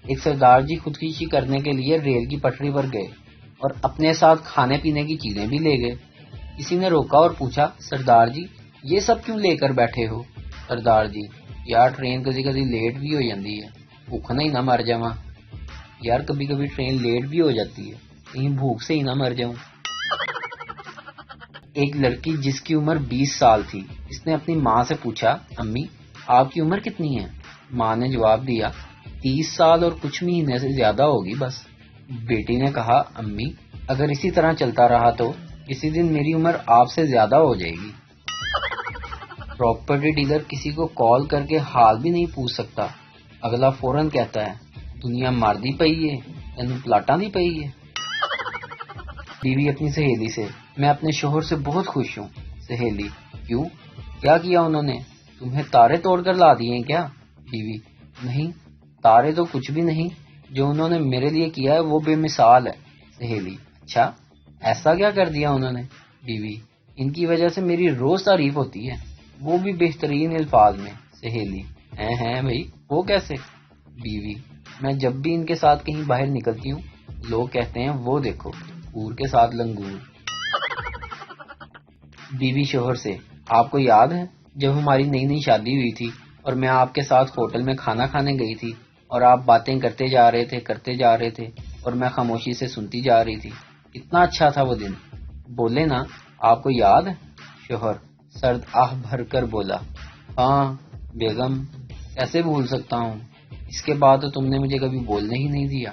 ایک سردار جی خودکشی کرنے کے لیے ریل کی پٹری پر گئے اور اپنے ساتھ کھانے پینے کی چیزیں بھی لے گئے۔ کسی نے روکا اور پوچھا، سردار جی یہ سب کیوں لے کر بیٹھے ہو؟ سردار جی، یار ٹرین کبھی کبھی لیٹ بھی ہو جاتی ہے، بھوک نہیں نہ مر جاواں۔ یار کبھی کبھی ٹرین لیٹ بھی ہو جاتی ہے، کہیں بھوک سے ہی نہ مر جاؤں۔ ایک لڑکی جس کی عمر 20 سال تھی، اس نے اپنی ماں سے پوچھا، امی آپ کی عمر کتنی ہے؟ ماں نے جواب دیا، 30 سال اور کچھ مہینے سے زیادہ ہوگی بس۔ بیٹی نے کہا، امی اگر اسی طرح چلتا رہا تو کسی دن میری عمر آپ سے زیادہ ہو جائے گی۔ پراپرٹی ڈیلر کسی کو کال کر کے حال بھی نہیں پوچھ سکتا، اگلا فوراً کہتا ہے، دنیا مردی پئی ہے تینوں پلاٹاں دی پئی ہے۔ بیوی اپنی سہیلی سے، میں اپنے شوہر سے بہت خوش ہوں۔ سہیلی، کیوں؟ کیا انہوں نے؟ تمہیں تارے توڑ کر لا دیے ہیں کیا؟ بیوی، نہیں، تارے تو کچھ بھی نہیں، جو انہوں نے میرے لیے کیا ہے وہ بے مثال ہے۔ سہیلی، اچھا ایسا کیا کر دیا انہوں نے؟ بیوی، ان کی وجہ سے میری روز تعریف ہوتی ہے، وہ بھی بہترین الفاظ میں۔ سہیلی، ہیں بھائی، وہ کیسے؟ بیوی، میں جب بھی ان کے ساتھ کہیں باہر نکلتی ہوں لوگ کہتے ہیں، وہ دیکھو کور کے ساتھ لنگور۔ بیوی شوہر سے، آپ کو یاد ہے جب ہماری نئی نئی شادی ہوئی تھی اور میں آپ کے ساتھ ہوٹل میں کھانا کھانے گئی تھی اور آپ باتیں کرتے جا رہے تھے اور میں خاموشی سے سنتی جا رہی تھی، کتنا اچھا تھا وہ دن، بولے نا آپ کو یاد ہے؟ شوہر سرد آہ بھر کر بولا، ہاں بیگم، کیسے بھول سکتا ہوں، اس کے بعد تو تم نے مجھے کبھی بولنے ہی نہیں دیا۔